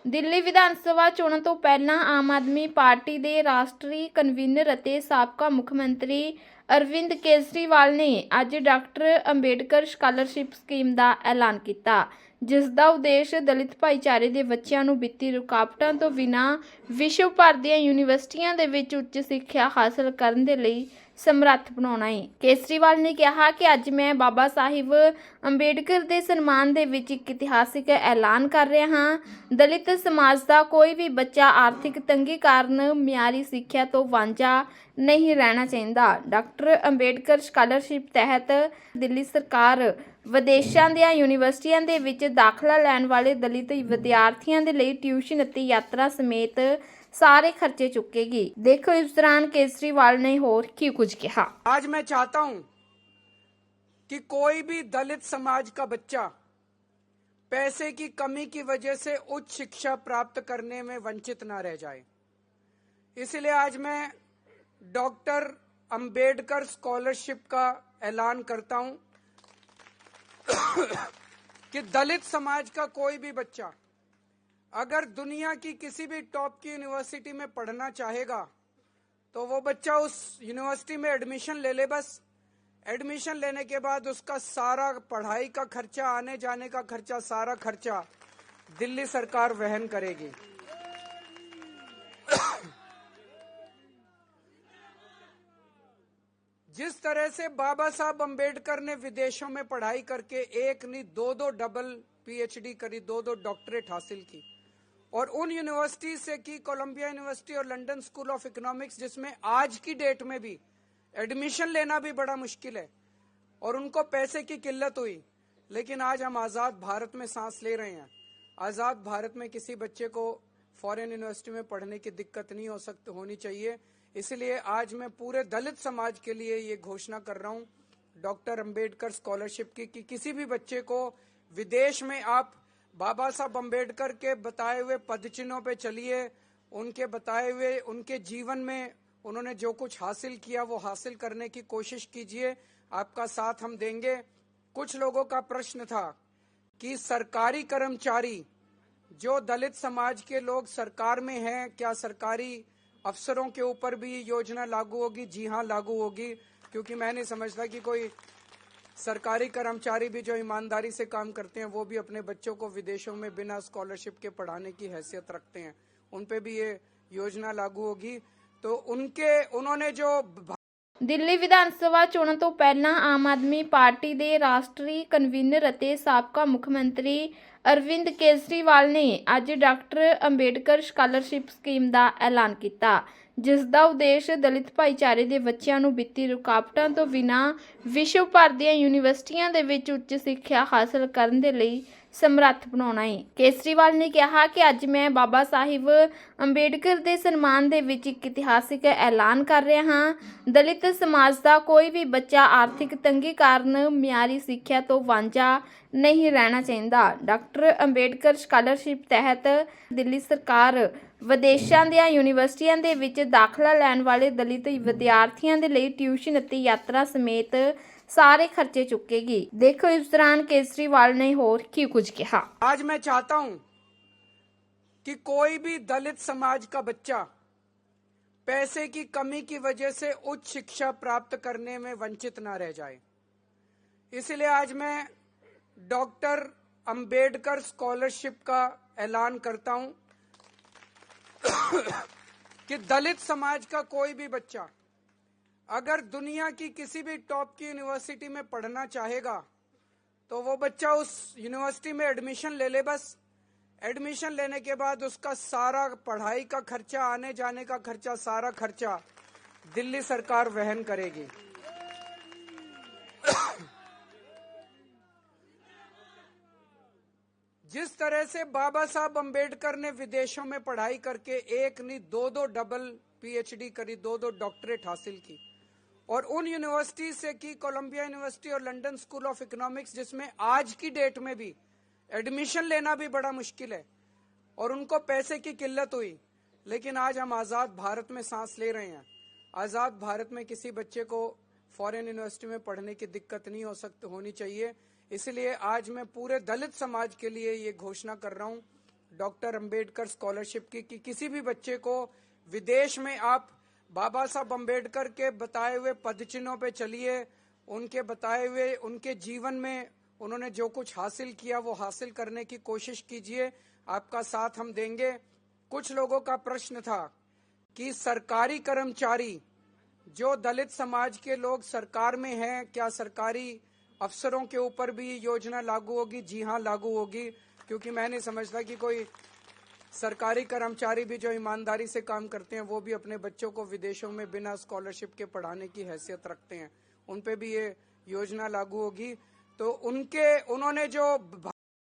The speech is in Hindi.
ਦਿੱਲੀ ਵਿਧਾਨ ਸਭਾ ਚੋਣਾਂ ਤੋਂ ਪਹਿਲਾਂ ਆਮ ਆਦਮੀ ਪਾਰਟੀ ਦੇ ਰਾਸ਼ਟਰੀ ਕਨਵੀਨਰ ਅਤੇ ਸਾਬਕਾ ਮੁੱਖ ਮੰਤਰੀ ਅਰਵਿੰਦ ਕੇਜਰੀਵਾਲ ਨੇ ਅੱਜ ਡਾਕਟਰ ਅੰਬੇਡਕਰ ਸਕਾਲਰਸ਼ਿਪ ਸਕੀਮ ਦਾ ਐਲਾਨ ਕੀਤਾ, ਜਿਸ ਦਾ ਉਦੇਸ਼ ਦਲਿਤ ਭਾਈਚਾਰੇ ਦੇ ਬੱਚਿਆਂ ਨੂੰ ਵਿੱਤੀ ਰੁਕਾਵਟਾਂ ਤੋਂ ਬਿਨਾਂ ਵਿਸ਼ਵ ਭਰ ਦੀਆਂ ਯੂਨੀਵਰਸਿਟੀਆਂ ਦੇ ਵਿੱਚ ਉੱਚ ਸਿੱਖਿਆ ਹਾਸਲ ਕਰਨ ਦੇ ਲਈ ਸਮਰੱਥ ਬਣਾਉਣਾ ਹੈ। ਕੇਜਰੀਵਾਲ ਨੇ ਕਿਹਾ ਕਿ ਅੱਜ ਮੈਂ ਬਾਬਾ ਸਾਹਿਬ ਅੰਬੇਡਕਰ ਦੇ ਸਨਮਾਨ ਦੇ ਵਿੱਚ ਇੱਕ ਇਤਿਹਾਸਿਕ ਐਲਾਨ ਕਰ ਰਿਹਾ ਹਾਂ। ਦਲਿਤ ਸਮਾਜ ਦਾ ਕੋਈ ਵੀ ਬੱਚਾ ਆਰਥਿਕ ਤੰਗੀ ਕਾਰਨ ਮਿਆਰੀ ਸਿੱਖਿਆ ਤੋਂ ਵਾਂਝਾ ਨਹੀਂ ਰਹਿਣਾ ਚਾਹੀਦਾ। ਡਾਕਟਰ ਅੰਬੇਡਕਰ ਸਕਾਲਰਸ਼ਿਪ ਤਹਿਤ ਦਿੱਲੀ ਸਰਕਾਰ ਵਿਦੇਸ਼ਾਂ ਦੀਆਂ ਯੂਨੀਵਰਸਿਟੀਆਂ ਦੇ ਵਿੱਚ ਦਾਖਲਾ ਲੈਣ ਵਾਲੇ ਦਲਿਤ ਵਿਦਿਆਰਥੀਆਂ ਦੇ ਲਈ ਟਿਊਸ਼ਨ ਅਤੇ ਯਾਤਰਾ ਸਮੇਤ सारे खर्चे चुकेगी। देखो इस दौरान केजरीवाल ने होर की कुछ कहा। आज मैं चाहता हूं कि कोई भी दलित समाज का बच्चा पैसे की कमी की वजह से उच्च शिक्षा प्राप्त करने में वंचित ना रह जाए। इसलिए आज मैं डॉक्टर अंबेडकर स्कॉलरशिप का ऐलान करता हूं कि दलित समाज का कोई भी बच्चा अगर दुनिया की किसी भी टॉप की यूनिवर्सिटी में पढ़ना चाहेगा तो वो बच्चा उस यूनिवर्सिटी में एडमिशन ले ले। बस एडमिशन लेने के बाद उसका सारा पढ़ाई का खर्चा, आने जाने का खर्चा, सारा खर्चा दिल्ली सरकार वहन करेगी। जिस तरह से बाबा साहब अंबेडकर ने विदेशों में पढ़ाई करके एक नहीं दो डबल पीएचडी करी, दो डॉक्टरेट हासिल की, और उन यूनिवर्सिटी से की कोलंबिया यूनिवर्सिटी और लंदन स्कूल ऑफ इकोनॉमिक्स, जिसमें आज की डेट में भी एडमिशन लेना भी बड़ा मुश्किल है और उनको पैसे की किल्लत हुई। लेकिन आज हम आज़ाद भारत में सांस ले रहे हैं। आज़ाद भारत में किसी बच्चे को फॉरेन यूनिवर्सिटी में पढ़ने की दिक्कत नहीं होनी चाहिए। इसलिए आज मैं पूरे दलित समाज के लिए ये घोषणा कर रहा हूँ डॉक्टर अंबेडकर स्कॉलरशिप की, कि किसी भी बच्चे को विदेश में आप बाबा साहब अंबेडकर के बताए हुए पदचिन्हों पे चलिए, उनके बताए हुए उनके जीवन में उन्होंने जो कुछ हासिल किया वो हासिल करने की कोशिश कीजिए। आपका साथ हम देंगे। कुछ लोगों का प्रश्न था कि सरकारी कर्मचारी जो दलित समाज के लोग सरकार में हैं, क्या सरकारी अफसरों के ऊपर भी योजना लागू होगी? जी हाँ, लागू होगी, क्योंकि मैं नहीं समझता कि कोई सरकारी कर्मचारी भी जो ईमानदारी से काम करते हैं वो भी अपने बच्चों को विदेशों में बिना स्कॉलरशिप के पढ़ाने की हैसियत रखते हैं, उन पे भी ये योजना लागू होगी। तो उन्होंने जो ਦਿੱਲੀ ਵਿਧਾਨ ਸਭਾ ਚੋਣਾਂ ਤੋਂ ਪਹਿਲਾਂ ਆਮ ਆਦਮੀ ਪਾਰਟੀ ਦੇ ਰਾਸ਼ਟਰੀ ਕਨਵੀਨਰ ਅਤੇ ਸਾਬਕਾ ਮੁੱਖ ਮੰਤਰੀ ਅਰਵਿੰਦ ਕੇਜਰੀਵਾਲ ਨੇ ਅੱਜ ਡਾਕਟਰ ਅੰਬੇਡਕਰ ਸਕਾਲਰਸ਼ਿਪ ਸਕੀਮ ਦਾ ਐਲਾਨ ਕੀਤਾ, ਜਿਸ ਦਾ ਉਦੇਸ਼ ਦਲਿਤ ਭਾਈਚਾਰੇ ਦੇ ਬੱਚਿਆਂ ਨੂੰ ਵਿੱਤੀ ਰੁਕਾਵਟਾਂ ਤੋਂ ਬਿਨਾਂ ਵਿਸ਼ਵ ਭਰ ਦੀਆਂ ਯੂਨੀਵਰਸਿਟੀਆਂ ਦੇ ਵਿੱਚ ਉੱਚ ਸਿੱਖਿਆ ਹਾਸਲ ਕਰਨ ਦੇ ਲਈ ਸਮਰੱਥ ਬਣਾਉਣਾ ਹੈ। ਕੇਜਰੀਵਾਲ ਨੇ ਕਿਹਾ ਕਿ ਅੱਜ ਮੈਂ ਬਾਬਾ ਸਾਹਿਬ ਅੰਬੇਡਕਰ ਦੇ ਸਨਮਾਨ ਦੇ ਵਿੱਚ ਇੱਕ ਇਤਿਹਾਸਿਕ ਐਲਾਨ ਕਰ ਰਿਹਾ ਹਾਂ। ਦਲਿਤ ਸਮਾਜ ਦਾ ਕੋਈ ਵੀ ਬੱਚਾ ਆਰਥਿਕ ਤੰਗੀ ਕਾਰਨ ਮਿਆਰੀ ਸਿੱਖਿਆ ਤੋਂ ਵਾਂਝਾ ਨਹੀਂ ਰਹਿਣਾ ਚਾਹੀਦਾ। ਡਾਕਟਰ ਅੰਬੇਡਕਰ ਸਕਾਲਰਸ਼ਿਪ ਤਹਿਤ ਦਿੱਲੀ ਸਰਕਾਰ ਵਿਦੇਸ਼ਾਂ ਦੀਆਂ ਯੂਨੀਵਰਸਿਟੀਆਂ ਦੇ ਵਿੱਚ ਦਾਖਲਾ ਲੈਣ ਵਾਲੇ ਦਲਿਤ ਵਿਦਿਆਰਥੀਆਂ ਦੇ ਲਈ ਟਿਊਸ਼ਨ ਅਤੇ ਯਾਤਰਾ ਸਮੇਤ सारे खर्चे चुकेगी। देखो इस दौरान केजरीवाल ने होर की कुछ कहा। आज मैं चाहता हूं कि कोई भी दलित समाज का बच्चा पैसे की कमी की वजह से उच्च शिक्षा प्राप्त करने में वंचित ना रह जाए। इसलिए आज मैं डॉक्टर अंबेडकर स्कॉलरशिप का ऐलान करता हूं कि दलित समाज का कोई भी बच्चा अगर दुनिया की किसी भी टॉप की यूनिवर्सिटी में पढ़ना चाहेगा तो वो बच्चा उस यूनिवर्सिटी में एडमिशन ले ले। बस एडमिशन लेने के बाद उसका सारा पढ़ाई का खर्चा, आने जाने का खर्चा, सारा खर्चा दिल्ली सरकार वहन करेगी। जिस तरह से बाबा साहब अंबेडकर ने विदेशों में पढ़ाई करके एक नहीं दो डबल पीएचडी करी, दो डॉक्टरेट हासिल की, और उन यूनिवर्सिटी से की कोलंबिया यूनिवर्सिटी और लंदन स्कूल ऑफ इकोनॉमिक्स, जिसमें आज की डेट में भी एडमिशन लेना भी बड़ा मुश्किल है और उनको पैसे की किल्लत हुई। लेकिन आज हम आज़ाद भारत में सांस ले रहे हैं। आज़ाद भारत में किसी बच्चे को फॉरेन यूनिवर्सिटी में पढ़ने की दिक्कत नहीं होनी चाहिए। इसलिए आज मैं पूरे दलित समाज के लिए ये घोषणा कर रहा हूँ डॉक्टर अंबेडकर स्कॉलरशिप की कि किसी भी बच्चे को विदेश में आप बाबा साहब अंबेडकर के बताए हुए पदचिन्हों पे चलिए, उनके बताए हुए उनके जीवन में उन्होंने जो कुछ हासिल किया वो हासिल करने की कोशिश कीजिए, आपका साथ हम देंगे। कुछ लोगों का प्रश्न था कि सरकारी कर्मचारी जो दलित समाज के लोग सरकार में हैं, क्या सरकारी अफसरों के ऊपर भी ये योजना लागू होगी? जी हाँ, लागू होगी, क्योंकि मैं नहीं समझता कि कोई सरकारी कर्मचारी भी जो ईमानदारी से काम करते हैं वो भी अपने बच्चों को विदेशों में बिना स्कॉलरशिप के पढ़ाने की हैसियत रखते हैं, उन पे भी ये योजना लागू होगी। तो उन्होंने जो